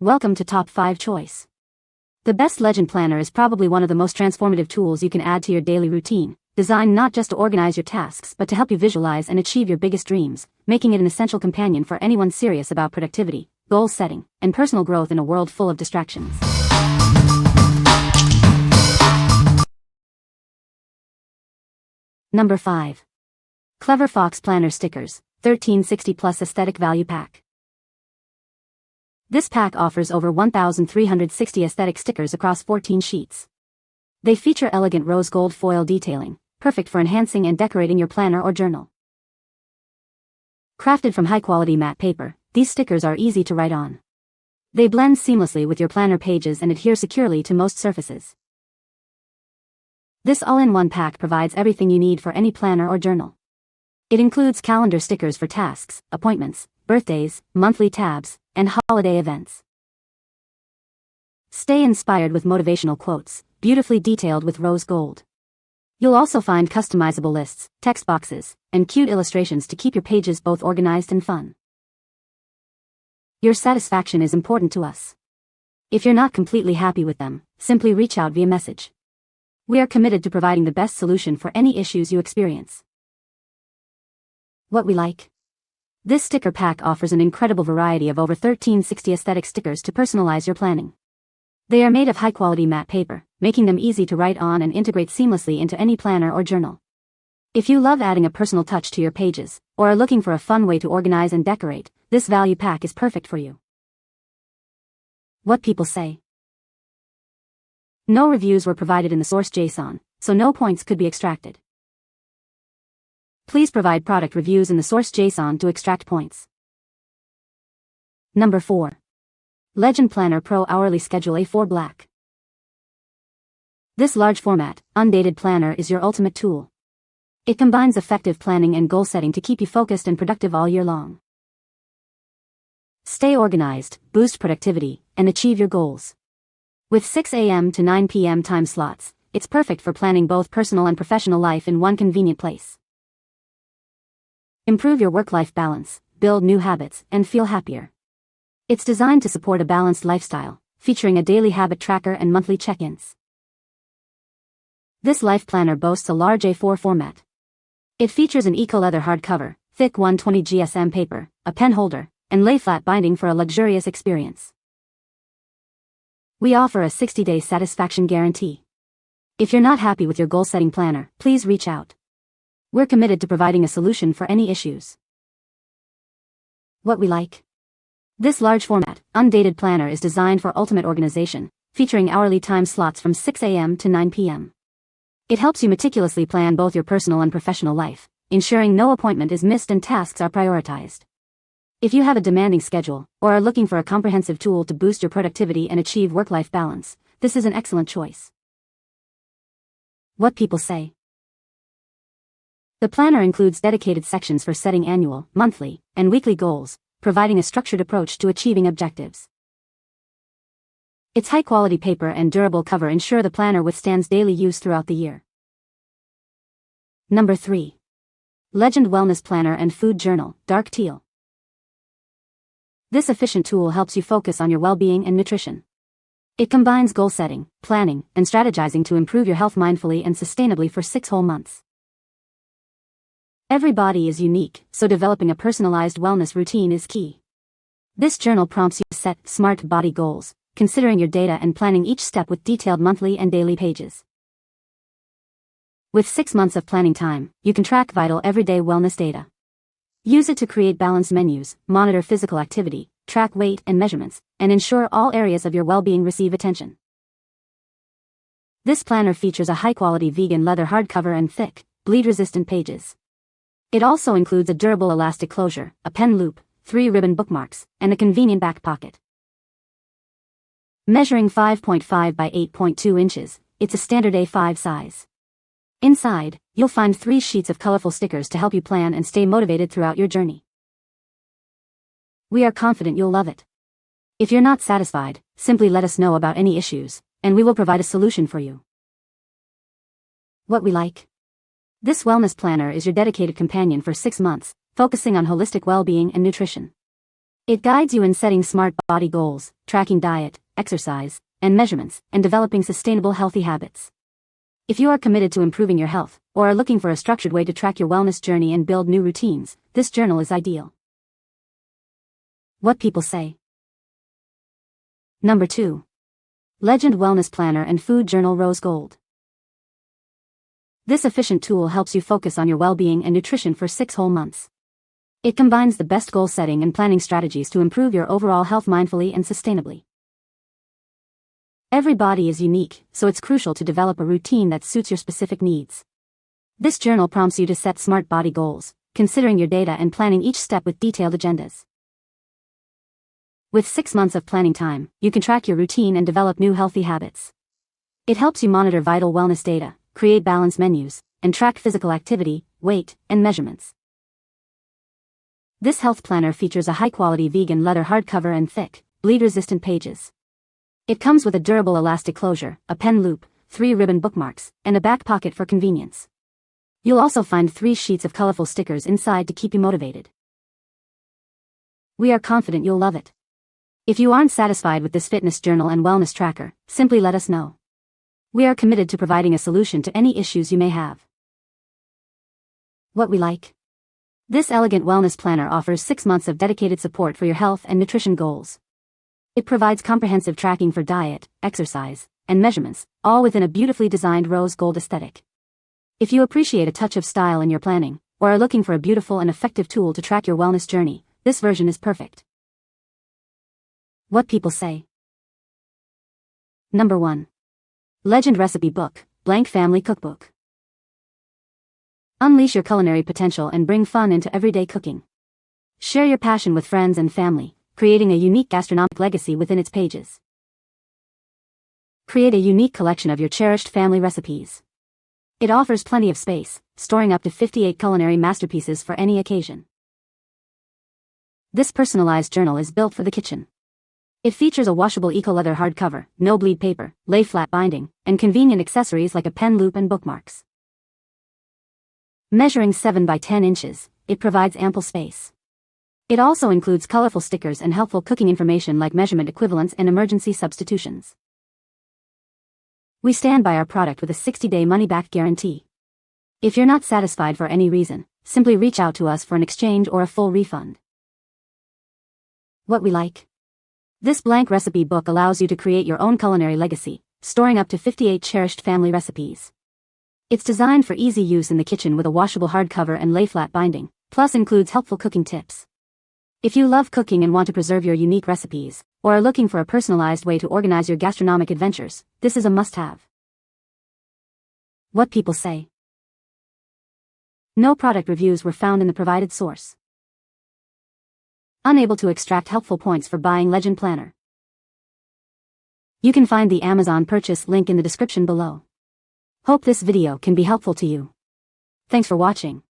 Welcome to Top 5 Choice. The Best Legend Planner is probably one of the most transformative tools you can add to your daily routine, designed not just to organize your tasks but to help you visualize and achieve your biggest dreams, making it an essential companion for anyone serious about productivity, goal setting, and personal growth in a world full of distractions. Number 5. Clever Fox Planner Stickers, 1360 Plus Aesthetic Value Pack. This pack offers over 1,360 aesthetic stickers across 14 sheets. They feature elegant rose gold foil detailing, perfect for enhancing and decorating your planner or journal. Crafted from high-quality matte paper, these stickers are easy to write on. They blend seamlessly with your planner pages and adhere securely to most surfaces. This all-in-one pack provides everything you need for any planner or journal. It includes calendar stickers for tasks, appointments, birthdays, monthly tabs, and holiday events. Stay inspired with motivational quotes, beautifully detailed with rose gold. You'll also find customizable lists, text boxes, and cute illustrations to keep your pages both organized and fun. Your satisfaction is important to us. If you're not completely happy with them, simply reach out via message. We are committed to providing the best solution for any issues you experience. What we like? This sticker pack offers an incredible variety of over 1360 aesthetic stickers to personalize your planning. They are made of high-quality matte paper, making them easy to write on and integrate seamlessly into any planner or journal. If you love adding a personal touch to your pages, or are looking for a fun way to organize and decorate, this value pack is perfect for you. What people say. No reviews were provided in the source JSON, so no points could be extracted. Please provide product reviews in the source JSON to extract points. Number 4. Legend Planner Pro Hourly Schedule A4 Black. This large format, undated planner is your ultimate tool. It combines effective planning and goal setting to keep you focused and productive all year long. Stay organized, boost productivity, and achieve your goals. With 6 a.m. to 9 p.m. time slots, it's perfect for planning both personal and professional life in one convenient place. Improve your work-life balance, build new habits, and feel happier. It's designed to support a balanced lifestyle, featuring a daily habit tracker and monthly check-ins. This life planner boasts a large A4 format. It features an eco-leather hardcover, thick 120 GSM paper, a pen holder, and lay-flat binding for a luxurious experience. We offer a 60-day satisfaction guarantee. If you're not happy with your goal-setting planner, please reach out. We're committed to providing a solution for any issues. What we like? This large format, undated planner is designed for ultimate organization, featuring hourly time slots from 6 a.m. to 9 p.m. It helps you meticulously plan both your personal and professional life, ensuring no appointment is missed and tasks are prioritized. If you have a demanding schedule, or are looking for a comprehensive tool to boost your productivity and achieve work-life balance, this is an excellent choice. What people say. The planner includes dedicated sections for setting annual, monthly, and weekly goals, providing a structured approach to achieving objectives. Its high-quality paper and durable cover ensure the planner withstands daily use throughout the year. Number 3. Legend Wellness Planner and Food Journal, Dark Teal. This efficient tool helps you focus on your well-being and nutrition. It combines goal setting, planning, and strategizing to improve your health mindfully and sustainably for 6 whole months. Every body is unique, so developing a personalized wellness routine is key. This journal prompts you to set smart body goals, considering your data and planning each step with detailed monthly and daily pages. With 6 months of planning time, you can track vital everyday wellness data. Use it to create balanced menus, monitor physical activity, track weight and measurements, and ensure all areas of your well-being receive attention. This planner features a high-quality vegan leather hardcover and thick, bleed-resistant pages. It also includes a durable elastic closure, a pen loop, 3 ribbon bookmarks, and a convenient back pocket. Measuring 5.5 by 8.2 inches, it's a standard A5 size. Inside, you'll find 3 sheets of colorful stickers to help you plan and stay motivated throughout your journey. We are confident you'll love it. If you're not satisfied, simply let us know about any issues, and we will provide a solution for you. What we like? This wellness planner is your dedicated companion for 6 months, focusing on holistic well-being and nutrition. It guides you in setting smart body goals, tracking diet, exercise, and measurements, and developing sustainable healthy habits. If you are committed to improving your health, or are looking for a structured way to track your wellness journey and build new routines, this journal is ideal. What people say. Number 2. Legend Wellness Planner and Food Journal Rose Gold. This efficient tool helps you focus on your well-being and nutrition for 6 whole months. It combines the best goal setting and planning strategies to improve your overall health mindfully and sustainably. Every body is unique, so it's crucial to develop a routine that suits your specific needs. This journal prompts you to set smart body goals, considering your data and planning each step with detailed agendas. With 6 months of planning time, you can track your routine and develop new healthy habits. It helps you monitor vital wellness data, create balanced menus, and track physical activity, weight, and measurements. This health planner features a high-quality vegan leather hardcover and thick, bleed-resistant pages. It comes with a durable elastic closure, a pen loop, 3 ribbon bookmarks, and a back pocket for convenience. You'll also find 3 sheets of colorful stickers inside to keep you motivated. We are confident you'll love it. If you aren't satisfied with this fitness journal and wellness tracker, simply let us know. We are committed to providing a solution to any issues you may have. What we like. This elegant wellness planner offers 6 months of dedicated support for your health and nutrition goals. It provides comprehensive tracking for diet, exercise, and measurements, all within a beautifully designed rose gold aesthetic. If you appreciate a touch of style in your planning, or are looking for a beautiful and effective tool to track your wellness journey, this version is perfect. What people say. Number 1. Legend Recipe Book, Blank Family Cookbook. Unleash your culinary potential and bring fun into everyday cooking. Share your passion with friends and family, creating a unique gastronomic legacy within its pages. Create a unique collection of your cherished family recipes. It offers plenty of space, storing up to 58 culinary masterpieces for any occasion. This personalized journal is built for the kitchen. It features a washable eco-leather hardcover, no-bleed paper, lay-flat binding, and convenient accessories like a pen loop and bookmarks. Measuring 7 by 10 inches, it provides ample space. It also includes colorful stickers and helpful cooking information like measurement equivalents and emergency substitutions. We stand by our product with a 60-day money-back guarantee. If you're not satisfied for any reason, simply reach out to us for an exchange or a full refund. What we like. This blank recipe book allows you to create your own culinary legacy, storing up to 58 cherished family recipes. It's designed for easy use in the kitchen with a washable hardcover and lay-flat binding, plus includes helpful cooking tips. If you love cooking and want to preserve your unique recipes, or are looking for a personalized way to organize your gastronomic adventures, this is a must-have. What people say. No product reviews were found in the provided source. Unable to extract helpful points for buying Legend Planner. You can find the Amazon purchase link in the description below. Hope this video can be helpful to you. Thanks for watching.